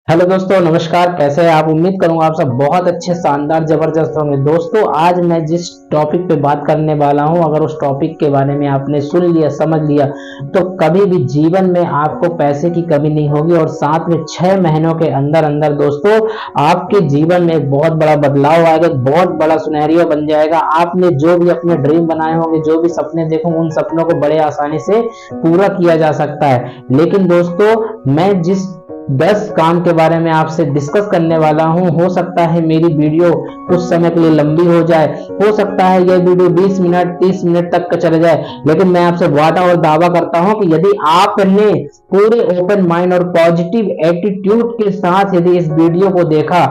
Hello दोस्तों, नमस्कार। कैसे हैं आप? उम्मीद करूंगा आप सब बहुत अच्छे, शानदार, जबरदस्त होंगे। दोस्तों, आज मैं जिस टॉपिक पे बात करने वाला हूं, अगर उस टॉपिक के बारे में आपने सुन लिया, समझ लिया, तो कभी भी जीवन में आपको पैसे की कमी नहीं होगी। और साथ में 6 महीनों के अंदर अंदर दोस्तों आपके जीवन में एक बहुत बड़ा बदलाव आएगा, एक बहुत बड़ा सिनेरियो बन जाएगा। आपने जो भी अपने ड्रीम बनाए होंगे, जो भी सपने देखो, उन सपनों को बड़े आसानी से पूरा किया जा सकता है। लेकिन दोस्तों, मैं जिस 10 काम के बारे में आपसे डिस्कस करने वाला हूं, हो सकता है मेरी वीडियो कुछ समय के लिए लंबी हो जाए, हो सकता है यह वीडियो 20 मिनट 30 मिनट तक का चले जाए, लेकिन मैं आपसे वादा और दावा करता हूं कि यदि आपने पूरे ओपन माइंड और पॉजिटिव एटीट्यूड के साथ यदि इस वीडियो को देखा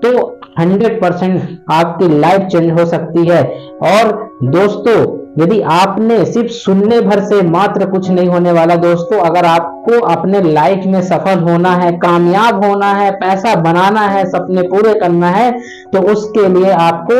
तो 100% आपकी लाइफ चेंज हो सकती है। और दोस्तों, यदि आपने सिर्फ सुनने भर से मात्र कुछ नहीं होने वाला। दोस्तों, अगर आपको अपने लाइफ में सफल होना है, कामयाब होना है, पैसा बनाना है, सपने पूरे करना है, तो उसके लिए आपको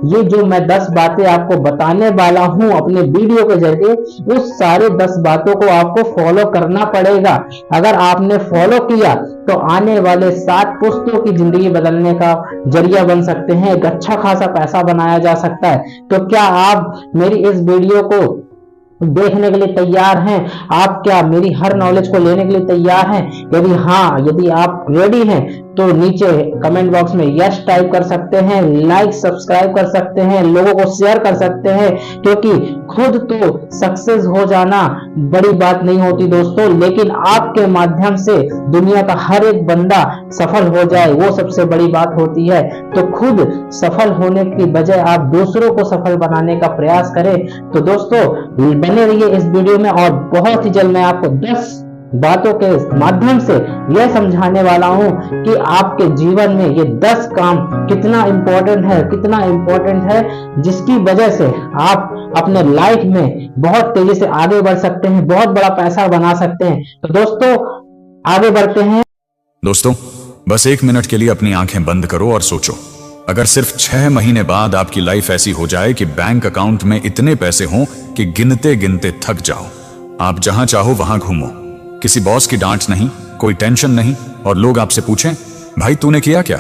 ये जो मैं 10 बातें आपको बताने वाला हूं अपने वीडियो के जरिए, उस सारे 10 बातों को आपको फॉलो करना पड़ेगा। अगर आपने फॉलो किया तो आने वाले 7 पुश्तों की जिंदगी बदलने का जरिया बन सकते हैं, एक अच्छा खासा पैसा बनाया जा सकता है। तो क्या आप मेरी इस वीडियो को देखने के लिए तैयार हैं? आप क्या मेरी हर नॉलेज को लेने के लिए तैयार हैं? यदि हाँ, यदि आप रेडी हैं तो नीचे कमेंट बॉक्स में यस टाइप कर सकते हैं, लाइक सब्सक्राइब कर सकते हैं, लोगों को शेयर कर सकते हैं, क्योंकि खुद तो सक्सेस हो जाना बड़ी बात नहीं होती दोस्तों, लेकिन आपके माध्यम से दुनिया का हर एक बंदा सफल हो जाए, वो सबसे बड़ी बात होती है। तो खुद सफल होने की बजाय आप दूसरों को सफल बनाने का प्रयास करें। तो दोस्तों, बने रहिए इस वीडियो में, और बहुत ही जल्द मैं आपको 10 बातों के माध्यम से यह समझाने वाला हूं कि आपके जीवन में ये 10 काम कितना इंपॉर्टेंट है, कितना इंपॉर्टेंट है, जिसकी वजह से आप अपने लाइफ में बहुत तेजी से आगे बढ़ सकते हैं, बहुत बड़ा पैसा बना सकते हैं। तो दोस्तों, आगे बढ़ते हैं। दोस्तों, बस 1 मिनट के लिए अपनी आंखें बंद करो और सोचो, अगर सिर्फ 6 महीने बाद आपकी लाइफ ऐसी हो जाए कि बैंक अकाउंट में इतने पैसे हों कि गिनते गिनते थक जाओ, आप जहां चाहो वहां घूमो, किसी बॉस की डांट नहीं, कोई टेंशन नहीं, और लोग आपसे पूछें, भाई तूने किया क्या?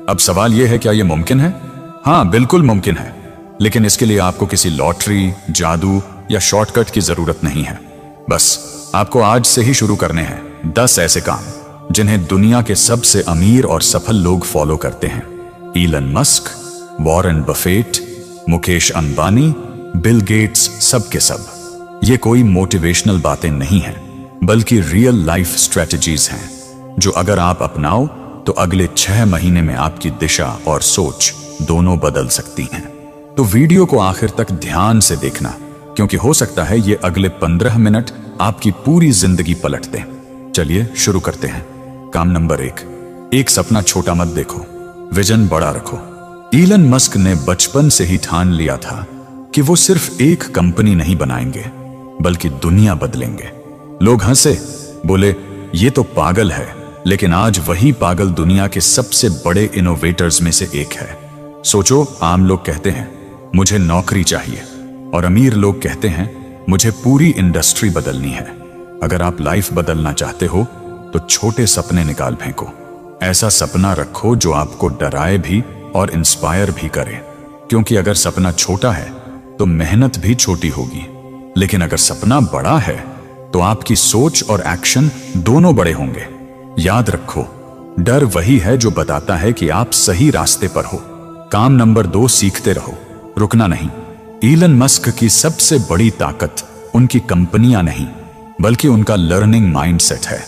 अब सवाल यह है, क्या यह मुमकिन है? हाँ, बिल्कुल मुमकिन है, लेकिन इसके लिए आपको किसी लॉटरी, जादू या शॉर्टकट की जरूरत नहीं है। बस आपको आज से ही शुरू करने हैं 10 ऐसे काम जिन्हें दुनिया के सबसे अमीर और सफल लोग फॉलो करते हैं। Elon Musk, Warren Buffett, Mukesh Ambani, Bill Gates, सब के सब। ये कोई मोटिवेशनल बातें नहीं हैं, बल्कि रियल लाइफ स्ट्रेटजीज हैं, जो अगर आप अपनाओ तो अगले 6 महीने में आपकी दिशा और सोच दोनों बदल सकती हैं। तो वीडियो को आखिर तक ध्यान से देखना, क्योंकि हो सकता है ये अगले 15 मिनट आपकी पूरी जिंदगी पलट दें। चलिए शुरू करते हैं। काम नंबर 1, एक सपना छोटा मत देखो, विजन बड़ा रखो। इलन मस्क ने बचपन से ही ठान लिया था कि वो सिर्फ एक कंपनी नहीं बनाएंगे, बल्कि दुनिया बदलेंगे। लोग हंसे, बोले ये तो पागल है, लेकिन आज वही पागल दुनिया के सबसे बड़े इनोवेटर्स में से एक है। सोचो, आम लोग कहते हैं मुझे नौकरी चाहिए, और अमीर लोग कहते हैं मुझे पूरी इंडस्ट्री बदलनी है। अगर आप लाइफ बदलना चाहते हो तो छोटे सपने निकाल फेंको। ऐसा सपना रखो जो आपको डराए भी और इंस्पायर भी करे, क्योंकि अगर सपना छोटा है तो मेहनत भी छोटी होगी, लेकिन अगर सपना बड़ा है तो आपकी सोच और एक्शन दोनों बड़े होंगे। याद रखो, डर वही है जो बताता है कि आप सही रास्ते पर हो। काम नंबर 2, सीखते रहो, रुकना नहीं। इलन मस्क की सबसे बड़ी ताकत उनकी कंपनियां नहीं, बल्कि उनका लर्निंग माइंडसेट है।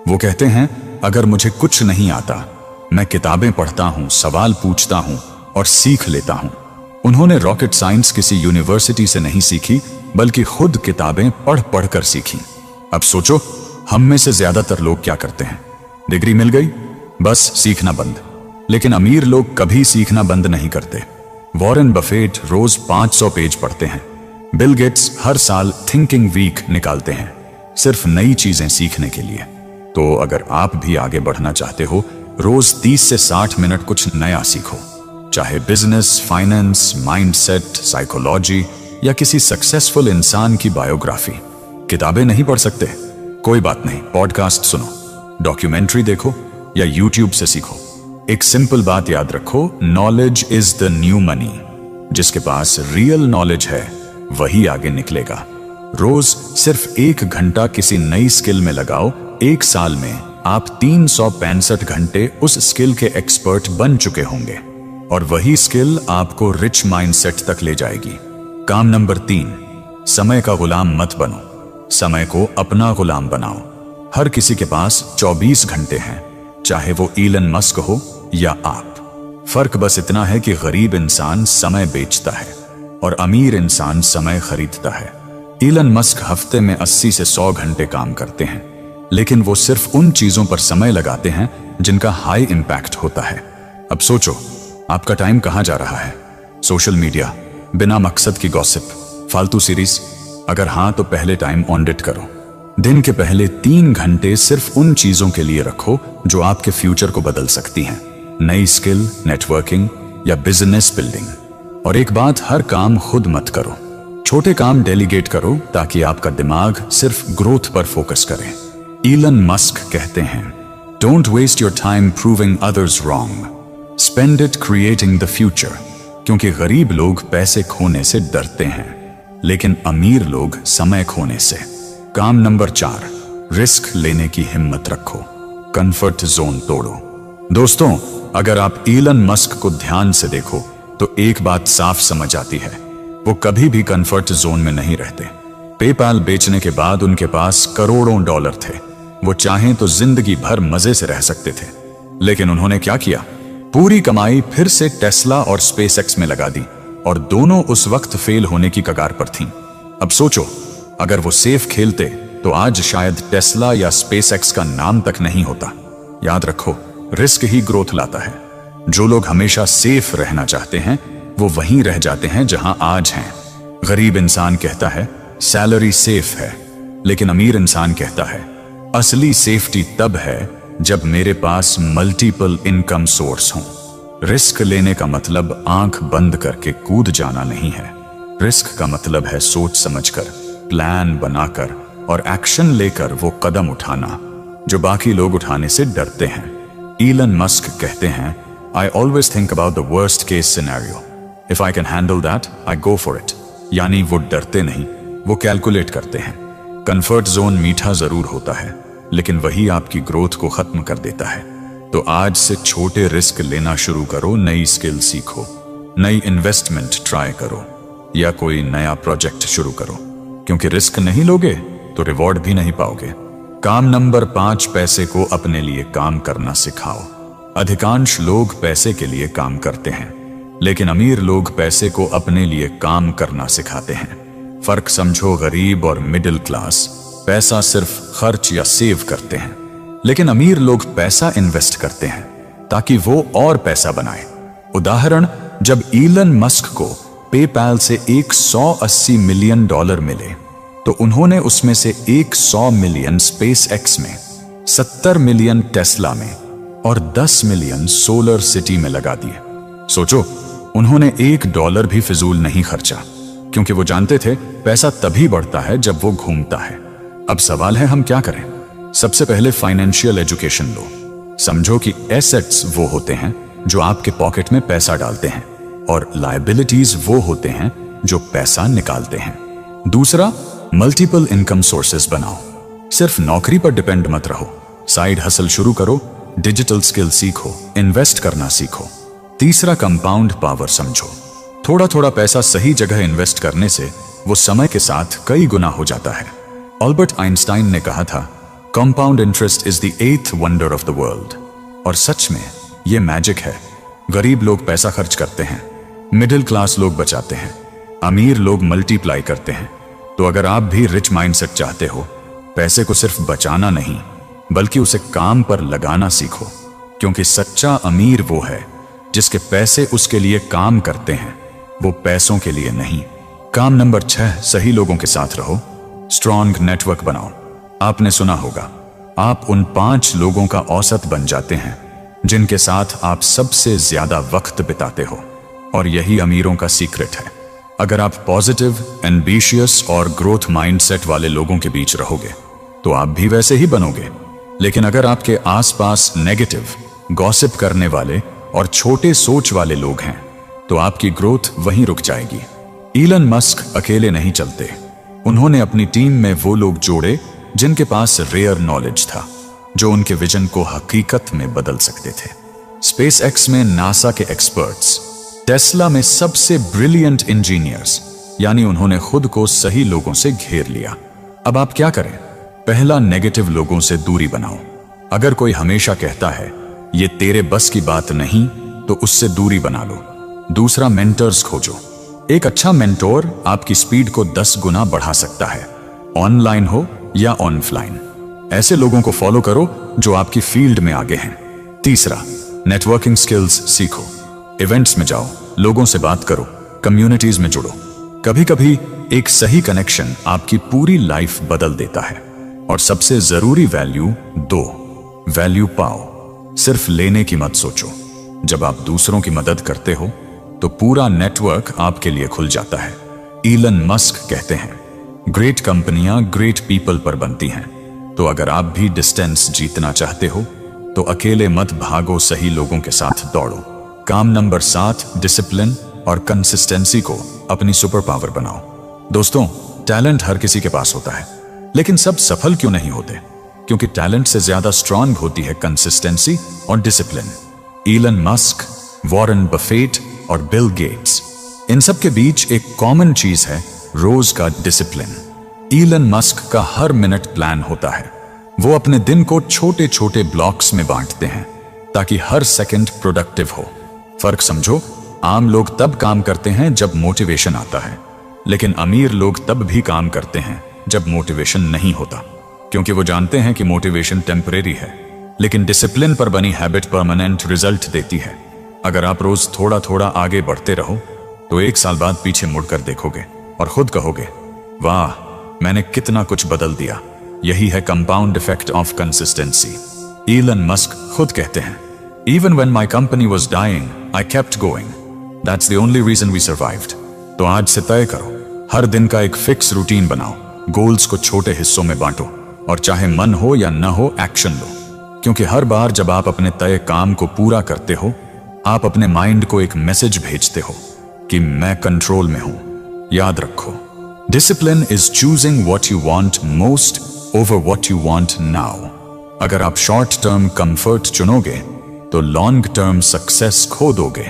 वो कहते हैं, अगर मुझे कुछ नहीं आता, मैं किताबें पढ़ता हूं, सवाल पूछता हूं और सीख लेता हूं। उन्होंने रॉकेट साइंस किसी यूनिवर्सिटी से नहीं सीखी, बल्कि खुद किताबें पढ़ पढ़ कर सीखी। अब सोचो, हम में से ज्यादातर लोग क्या करते हैं? डिग्री मिल गई, बस सीखना बंद। लेकिन अमीर लोग कभी सीखना बंद नहीं करते। वॉरेन बफेट रोज 500 पेज पढ़ते हैं। बिल गेट्स हर साल थिंकिंग वीक निकालते हैं, सिर्फ नई चीजें सीखने के लिए। तो अगर आप भी आगे बढ़ना चाहते हो, रोज 30 से 60 मिनट कुछ नया सीखो, चाहे बिजनेस, फाइनेंस, माइंडसेट, साइकोलॉजी या किसी सक्सेसफुल इंसान की बायोग्राफी। किताबें नहीं पढ़ सकते? कोई बात नहीं, पॉडकास्ट सुनो, डॉक्यूमेंट्री देखो, या यूट्यूब से सीखो। एक सिंपल बात याद रखो, knowledge is the new money. जिसके पास रियल नॉलेज है वही आगे निकलेगा। रोज सिर्फ 1 घंटा किसी नई स्किल में लगाओ, 1 साल में आप 365 घंटे उस स्किल के एक्सपर्ट बन चुके होंगे और वही स्किल आपको रिच माइंडसेट तक ले जाएगी। काम नंबर 3, समय का गुलाम मत बनो, समय को अपना गुलाम बनाओ। हर किसी के पास 24 घंटे हैं, चाहे वो इलन मस्क हो या आप। फर्क बस इतना है कि गरीब इंसान समय बेचता है और अमीर इंसान समय खरीदता है। इलन मस्क हफ्ते में 80 से 100 घंटे काम करते हैं, लेकिन वो सिर्फ उन चीजों पर समय लगाते हैं जिनका हाई इंपैक्ट होता है। अब सोचो, आपका टाइम कहां जा रहा है? सोशल मीडिया, बिना मकसद की गॉसिप, फालतू सीरीज? अगर हां तो पहले टाइम ऑडिट करो। दिन के पहले 3 घंटे सिर्फ उन चीजों के लिए रखो जो आपके फ्यूचर को बदल सकती हैं। नई स्किल, नेटवर्किंग या बिजनेस बिल्डिंग। और एक बात, हर काम खुद मत करो, छोटे काम डेलीगेट करो ताकि आपका दिमाग सिर्फ ग्रोथ पर फोकस करे। इलन मस्क कहते हैं, don't waste your time proving others wrong, spend it creating the future. क्योंकि गरीब लोग पैसे खोने से डरते हैं, लेकिन अमीर लोग समय खोने से। काम नंबर 4, रिस्क लेने की हिम्मत रखो, कंफर्ट जोन तोड़ो। दोस्तों, अगर आप इलन मस्क को ध्यान से देखो तो एक बात साफ समझ आती है, वो कभी भी कंफर्ट जोन में नहीं रहते। पेपाल बेचने के बाद उनके पास करोड़ों डॉलर थे, वो चाहें तो जिंदगी भर मजे से रह सकते थे। लेकिन उन्होंने क्या किया? पूरी कमाई फिर से टेस्ला और स्पेसएक्स में लगा दी, और दोनों उस वक्त फेल होने की कगार पर थीं। अब सोचो, अगर वो सेफ खेलते तो आज शायद टेस्ला या स्पेसएक्स का नाम तक नहीं होता। याद रखो, रिस्क ही ग्रोथ लाता है। जो लोग हमेशा सेफ रहना चाहते हैं वो वहीं रह जाते हैं जहां आज हैं। गरीब इंसान कहता है सैलरी सेफ है, लेकिन अमीर इंसान कहता है असली सेफ्टी तब है जब मेरे पास मल्टीपल इनकम सोर्स हों। रिस्क लेने का मतलब आंख बंद करके कूद जाना नहीं है। रिस्क का मतलब है सोच समझकर, प्लान बनाकर और एक्शन लेकर वो कदम उठाना जो बाकी लोग उठाने से डरते हैं। इलन मस्क कहते हैं, I always think about the worst case scenario, if I can handle that I go for it. यानी वो डरते नहीं, वो कैलकुलेट करते हैं। कंफर्ट जोन मीठा जरूर होता है, लेकिन वही आपकी ग्रोथ को खत्म कर देता है। तो आज से छोटे रिस्क लेना शुरू करो, नई स्किल सीखो, नई इन्वेस्टमेंट ट्राई करो या कोई नया प्रोजेक्ट शुरू करो, क्योंकि रिस्क नहीं लोगे तो रिवॉर्ड भी नहीं पाओगे। काम नंबर 5, पैसे को अपने लिए काम करना सिखाओ। अधिकांश लोग पैसे के लिए काम करते हैं, लेकिन अमीर लोग पैसे को अपने लिए काम करना सिखाते हैं। फर्क समझो, गरीब और मिडिल क्लास पैसा सिर्फ खर्च या सेव करते हैं, लेकिन अमीर लोग पैसा इन्वेस्ट करते हैं ताकि वो और पैसा बनाए। उदाहरण, जब इलन मस्क को पेपैल से $180 मिलियन मिले तो उन्होंने उसमें से 100 मिलियन स्पेसएक्स में, 70 मिलियन टेस्ला में और 10 मिलियन सोलर सिटी में लगा दिए। सोचो, उन्होंने $1 भी फिजूल नहीं खर्चा, क्योंकि वो जानते थे पैसा तभी बढ़ता है जब वो घूमता है। अब सवाल है, हम क्या करें? सबसे पहले फाइनेंशियल एजुकेशन लो। समझो कि एसेट्स वो होते हैं जो आपके पॉकेट में पैसा डालते हैं और लायबिलिटीज वो होते हैं जो पैसा निकालते हैं। दूसरा, मल्टीपल इनकम सोर्सेस बनाओ। सिर्फ नौकरी पर डिपेंड मत रहो, साइड हसल शुरू करो, डिजिटल स्किल सीखो, इन्वेस्ट करना सीखो। तीसरा, कंपाउंड पावर समझो। थोड़ा थोड़ा पैसा सही जगह इन्वेस्ट करने से वो समय के साथ कई गुना हो जाता है। अल्बर्ट आइंस्टाइन ने कहा था, compound interest is the 8th wonder of the world. और सच में ये मैजिक है। गरीब लोग पैसा खर्च करते हैं, मिडिल क्लास लोग बचाते हैं, अमीर लोग मल्टीप्लाई करते हैं। तो अगर आप भी रिच माइंडसेट चाहते हो, पैसे को सिर्फ बचाना नहीं बल्कि उसे काम पर लगाना सीखो, क्योंकि सच्चा अमीर वो है जिसके पैसे उसके लिए काम करते हैं, वो पैसों के लिए नहीं। काम नंबर 6, सही लोगों के साथ रहो, स्ट्रॉन्ग नेटवर्क बनाओ। आपने सुना होगा, आप उन 5 लोगों का औसत बन जाते हैं जिनके साथ आप सबसे ज्यादा वक्त बिताते हो, और यही अमीरों का सीक्रेट है। अगर आप पॉजिटिव, एम्बिशियस और ग्रोथ माइंडसेट वाले लोगों के बीच रहोगे तो आप भी वैसे ही बनोगे। लेकिन अगर आपके आसपास नेगेटिव, गॉसिप करने वाले और छोटे सोच वाले लोग हैं तो आपकी ग्रोथ वहीं रुक जाएगी। इलन मस्क अकेले नहीं चलते। उन्होंने अपनी टीम में वो लोग जोड़े जिनके पास रेयर नॉलेज था, जो उनके विजन को हकीकत में बदल सकते थे। स्पेस एक्स में नासा के एक्सपर्ट्स, टेस्ला में सबसे ब्रिलियंट इंजीनियर्स, यानी उन्होंने खुद को सही लोगों से घेर लिया। अब आप क्या करें? पहला, नेगेटिव लोगों से दूरी बनाओ। अगर कोई हमेशा कहता है ये तेरे बस की बात नहीं, तो उससे दूरी बना लो। दूसरा, मेंटर्स खोजो। एक अच्छा मेंटोर आपकी स्पीड को 10 गुना बढ़ा सकता है, ऑनलाइन हो या ऑफलाइन। ऐसे लोगों को फॉलो करो जो आपकी फील्ड में आगे हैं। तीसरा, नेटवर्किंग स्किल्स सीखो। इवेंट्स में जाओ, लोगों से बात करो, कम्युनिटीज में जुड़ो। कभी कभी एक सही कनेक्शन आपकी पूरी लाइफ बदल देता है। और सबसे जरूरी वैल्यू 2, वैल्यू पाओ। सिर्फ लेने की मत सोचो। जब आप दूसरों की मदद करते हो तो पूरा नेटवर्क आपके लिए खुल जाता है। इलन मस्क कहते हैं, ग्रेट कंपनियां ग्रेट पीपल पर बनती हैं। तो अगर आप भी डिस्टेंस जीतना चाहते हो तो अकेले मत भागो, सही लोगों के साथ दौड़ो। काम नंबर 7, डिसिप्लिन और कंसिस्टेंसी को अपनी सुपर पावर बनाओ। दोस्तों, टैलेंट हर किसी के पास होता है, लेकिन सब सफल क्यों नहीं होते? क्योंकि टैलेंट से ज्यादा स्ट्रांग होती है कंसिस्टेंसी और discipline. Elon Musk, Warren Buffett और बिल गेट्स, इन सब के बीच एक कॉमन चीज है, रोज का डिसिप्लिन। इलन मस्क का हर मिनट प्लान होता है। वो अपने दिन को छोटे छोटे ब्लॉक्स में बांटते हैं ताकि हर सेकंड प्रोडक्टिव हो। फर्क समझो, आम लोग तब काम करते हैं जब मोटिवेशन आता है, लेकिन अमीर लोग तब भी काम करते हैं जब मोटिवेशन नहीं होता, क्योंकि वो जानते हैं कि मोटिवेशन टेम्परेरी है, लेकिन डिसिप्लिन पर बनी हैबिट परमानेंट रिजल्ट देती है। अगर आप रोज थोड़ा थोड़ा आगे बढ़ते रहो तो 1 साल बाद पीछे मुड़कर देखोगे और खुद कहोगे, वाह, मैंने कितना कुछ बदल दिया। यही है compound effect of consistency. Elon Musk खुद कहते हैं, even when my company was dying I kept going, that's the only reason we survived. तो आज से तय करो, हर दिन का एक फिक्स रूटीन बनाओ, गोल्स को छोटे हिस्सों में बांटो और चाहे मन हो या न हो एक्शन लो, क्योंकि हर बार जब आप अपने तय काम को पूरा करते हो आप अपने माइंड को एक मैसेज भेजते हो कि मैं कंट्रोल में हूं। याद रखो, discipline is choosing what you want most over what you want now. अगर आप शॉर्ट टर्म कंफर्ट चुनोगे तो लॉन्ग टर्म सक्सेस खो दोगे,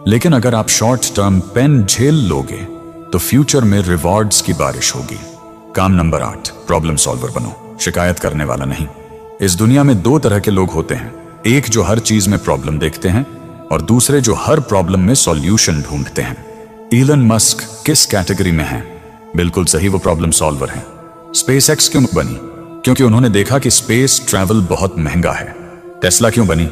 लेकिन अगर आप शॉर्ट टर्म पेन झेल लोगे तो फ्यूचर में रिवॉर्ड्स की बारिश होगी। काम नंबर 8, प्रॉब्लम सॉल्वर बनो, शिकायत करने वाला नहीं। इस दुनिया में 2 तरह के लोग होते हैं, एक जो हर चीज में प्रॉब्लम देखते हैं और दूसरे जो हर प्रॉब्लम में सॉल्यूशन ढूंढते हैं। इलन मस्क किस कैटेगरी में हैं? बिल्कुल सही, वो प्रॉब्लम सॉल्वर हैं। स्पेस एक्स क्यों बनी? क्योंकि उन्होंने देखा कि स्पेस ट्रैवल बहुत महंगा है। टेस्ला क्यों बनी?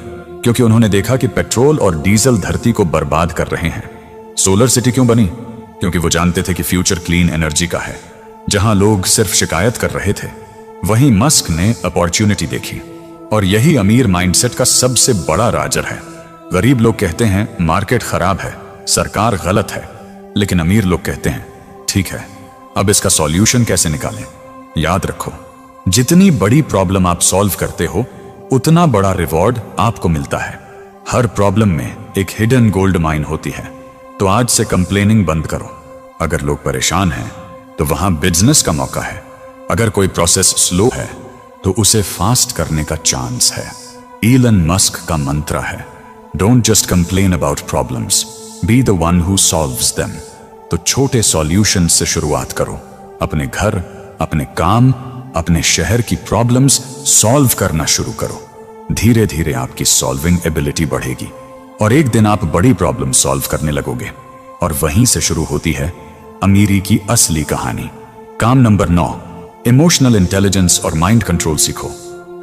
क्योंकि उन्होंने देखा कि पेट्रोल और डीजल धरती को बर्बाद कर रहे हैं। सोलर सिटी क्यों बनी? क्योंकि वो जानते थे कि फ्यूचर क्लीन एनर्जी का है। जहां लोग सिर्फ शिकायत कर रहे थे, वहीं मस्क ने अपॉर्चुनिटी देखी। और यही अमीर माइंडसेट का सबसे बड़ा राज है। गरीब लोग कहते हैं मार्केट खराब है, सरकार गलत है, लेकिन अमीर लोग कहते हैं ठीक है, अब इसका सॉल्यूशन कैसे निकालें। याद रखो, जितनी बड़ी प्रॉब्लम आप सॉल्व करते हो उतना बड़ा रिवॉर्ड आपको मिलता है। हर प्रॉब्लम में एक हिडन गोल्ड माइन होती है। तो आज से कंप्लेनिंग बंद करो। अगर लोग परेशान हैं तो वहां बिजनेस का मौका है। अगर कोई प्रोसेस स्लो है तो उसे फास्ट करने का चांस है। इलन मस्क का मंत्र है, don't just complain about problems, be the one who solves them. तो छोटे सॉल्यूशन से शुरुआत करो। अपने घर, अपने काम, अपने शहर की प्रॉब्लम्स सॉल्व करना शुरू करो। धीरे धीरे आपकी सॉल्विंग एबिलिटी बढ़ेगी और एक दिन आप बड़ी प्रॉब्लम सॉल्व करने लगोगे। और वहीं से शुरू होती है अमीरी की असली कहानी। काम नंबर 9, इमोशनल इंटेलिजेंस और माइंड कंट्रोल सीखो।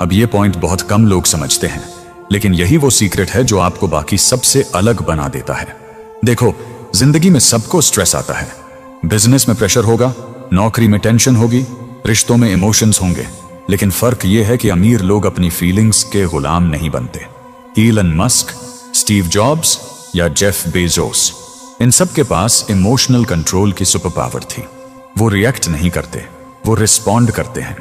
अब ये पॉइंट बहुत कम लोग समझते हैं, लेकिन यही वो सीक्रेट है जो आपको बाकी सबसे अलग बना देता है। देखो, जिंदगी में सबको स्ट्रेस आता है। बिजनेस में प्रेशर होगा, नौकरी में टेंशन होगी, रिश्तों में इमोशंस होंगे, लेकिन फर्क यह है कि अमीर लोग अपनी फीलिंग्स के गुलाम नहीं बनते। इलन मस्क, स्टीव जॉब्स या जेफ बेजोस, इन सब के पास इमोशनल कंट्रोल की सुपर पावर थी। वो रिएक्ट नहीं करते, वो रिस्पॉन्ड करते हैं।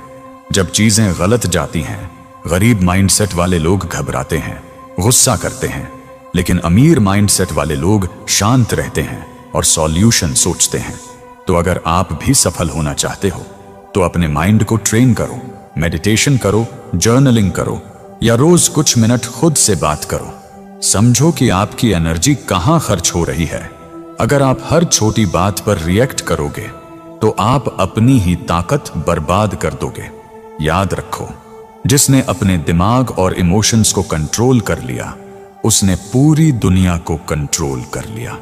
जब चीजें गलत जाती हैं गरीब माइंडसेट वाले लोग घबराते हैं, गुस्सा करते हैं, लेकिन अमीर माइंडसेट वाले लोग शांत रहते हैं और सॉल्यूशन सोचते हैं। तो अगर आप भी सफल होना चाहते हो तो अपने माइंड को ट्रेन करो, मेडिटेशन करो, जर्नलिंग करो या रोज कुछ मिनट खुद से बात करो। समझो कि आपकी एनर्जी कहां खर्च हो रही है। अगर आप हर छोटी बात पर रिएक्ट करोगे तो आप अपनी ही ताकत बर्बाद कर दोगे। याद रखो, जिसने अपने दिमाग और इमोशंस को कंट्रोल कर लिया उसने पूरी दुनिया को कंट्रोल कर लिया।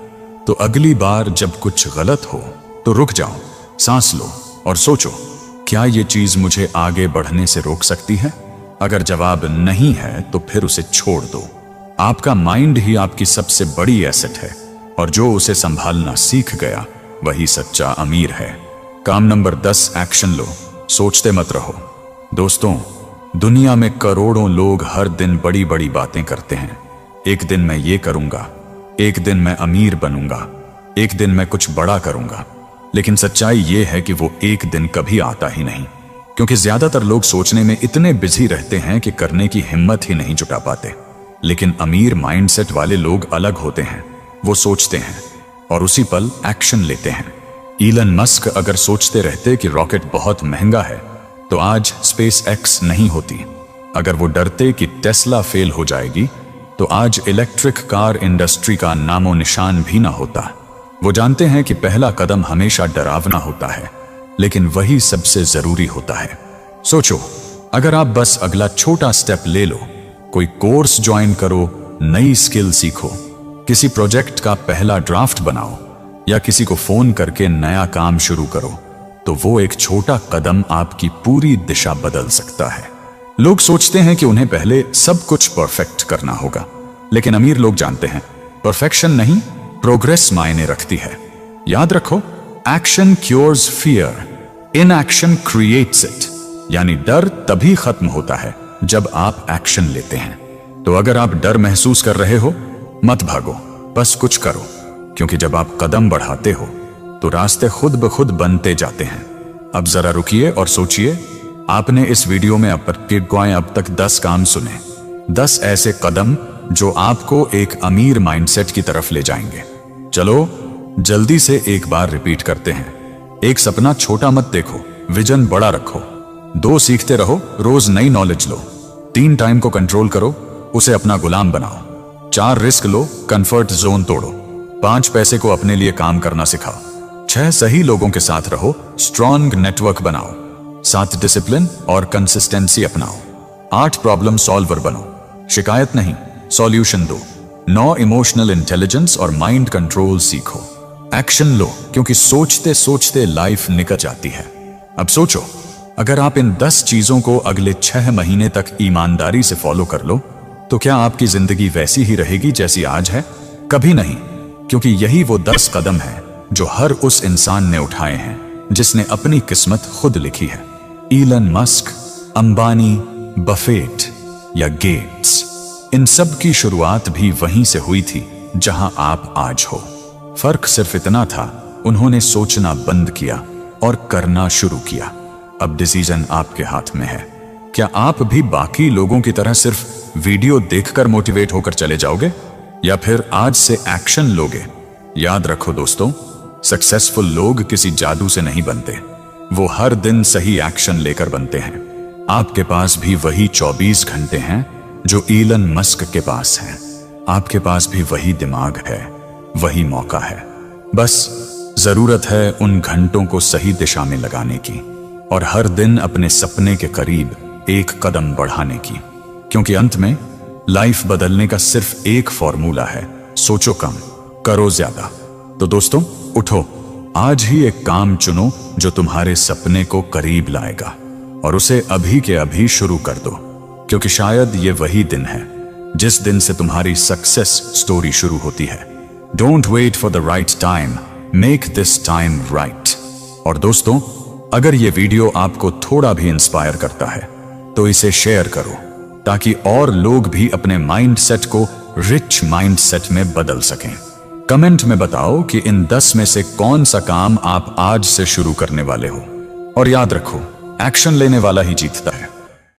तो अगली बार जब कुछ गलत हो तो रुक जाओ, सांस लो और सोचो, क्या ये चीज मुझे आगे बढ़ने से रोक सकती है? अगर जवाब नहीं है तो फिर उसे छोड़ दो। आपका माइंड ही आपकी सबसे बड़ी एसेट है और जो उसे संभालना सीख गया वही सच्चा अमीर है। काम नंबर 10, एक्शन लो, सोचते मत रहो। दोस्तों, दुनिया में करोड़ों लोग हर दिन बड़ी बड़ी बातें करते हैं। एक दिन मैं ये करूंगा, एक दिन मैं अमीर बनूंगा, एक दिन मैं कुछ बड़ा करूंगा। लेकिन सच्चाई ये है कि वो एक दिन कभी आता ही नहीं, क्योंकि ज्यादातर लोग सोचने में इतने बिजी रहते हैं कि करने की हिम्मत ही नहीं जुटा पाते। लेकिन अमीर माइंडसेट वाले लोग अलग होते हैं। वो सोचते हैं और उसी पल एक्शन लेते हैं। ईलन मस्क अगर सोचते रहते कि रॉकेट बहुत महंगा है तो आज स्पेस एक्स नहीं होती। अगर वो डरते कि टेस्ला फेल हो जाएगी तो आज इलेक्ट्रिक कार इंडस्ट्री का नामो निशान भी ना होता। वो जानते हैं कि पहला कदम हमेशा डरावना होता है, लेकिन वही सबसे जरूरी होता है। सोचो, अगर आप बस अगला छोटा स्टेप ले लो, कोई कोर्स ज्वाइन करो, नई स्किल सीखो, किसी प्रोजेक्ट का पहला ड्राफ्ट बनाओ या किसी को फोन करके नया काम शुरू करो, तो वो एक छोटा कदम आपकी पूरी दिशा बदल सकता है। लोग सोचते हैं कि उन्हें पहले सब कुछ परफेक्ट करना होगा, लेकिन अमीर लोग जानते हैं परफेक्शन नहीं, प्रोग्रेस मायने रखती है। याद रखो, action cures fear, inaction creates it. यानी डर तभी खत्म होता है जब आप एक्शन लेते हैं। तो अगर आप डर महसूस कर रहे हो, मत भागो, बस कुछ करो, क्योंकि जब आप कदम बढ़ाते हो तो रास्ते खुद ब खुद बनते जाते हैं। अब जरा रुकिए और सोचिए, आपने इस वीडियो में अब तक 10 काम सुने, 10 ऐसे कदम जो आपको एक अमीर माइंडसेट की तरफ ले जाएंगे। चलो जल्दी से एक बार रिपीट करते हैं। 1, सपना छोटा मत देखो, विजन बड़ा रखो। 2, सीखते रहो, रोज नई नॉलेज लो। 3, टाइम को कंट्रोल करो, उसे अपना गुलाम बनाओ। 4, रिस्क लो, कंफर्ट जोन तोड़ो। 5, पैसे को अपने लिए काम करना सिखाओ। 6, सही लोगों के साथ रहो, स्ट्रॉन्ग नेटवर्क बनाओ। 7, डिसिप्लिन और कंसिस्टेंसी अपनाओ। 8, प्रॉब्लम सॉल्वर बनो, शिकायत नहीं सॉल्यूशन दो। 9, इमोशनल इंटेलिजेंस और माइंड कंट्रोल सीखो। एक्शन लो, क्योंकि सोचते सोचते लाइफ निकल जाती है। अब सोचो, अगर आप इन 10 चीजों को अगले 6 महीने तक ईमानदारी से फॉलो कर लो तो क्या आपकी जिंदगी वैसी ही रहेगी जैसी आज है? कभी नहीं, क्योंकि यही वो 10 कदम है जो हर उस इंसान ने उठाए हैं जिसने अपनी किस्मत खुद लिखी है। ईलन मस्क, अंबानी, बफेट या गेट्स, इन सब की शुरुआत भी वहीं से हुई थी जहां आप आज हो। फर्क सिर्फ इतना था, उन्होंने सोचना बंद किया और करना शुरू किया। अब डिसीजन आपके हाथ में है। क्या आप भी बाकी लोगों की तरह सिर्फ वीडियो देखकर मोटिवेट होकर चले जाओगे या फिर आज से एक्शन लोगे? याद रखो दोस्तों, सक्सेसफुल लोग किसी जादू से नहीं बनते, वो हर दिन सही एक्शन लेकर बनते हैं। आपके पास भी वही 24 घंटे हैं जो ईलन मस्क के पास हैं। आपके पास भी वही दिमाग है, वही मौका है। बस जरूरत है उन घंटों को सही दिशा में लगाने की और हर दिन अपने सपने के करीब एक कदम बढ़ाने की, क्योंकि अंत में लाइफ बदलने का सिर्फ एक फॉर्मूला है, सोचो कम, करो ज्यादा। तो दोस्तों उठो, आज ही एक काम चुनो जो तुम्हारे सपने को करीब लाएगा और उसे अभी के अभी शुरू कर दो, क्योंकि शायद ये वही दिन है जिस दिन से तुम्हारी सक्सेस स्टोरी शुरू होती है। Don't wait for the right time, make this time right. और दोस्तों, अगर ये वीडियो आपको थोड़ा भी इंस्पायर करता है तो इसे शेयर करो, ताकि और लोग भी अपने माइंडसेट को रिच माइंडसेट में बदल सकें। कमेंट में बताओ कि इन 10 में से कौन सा काम आप आज से शुरू करने वाले हो। और याद रखो, एक्शन लेने वाला ही जीतता है।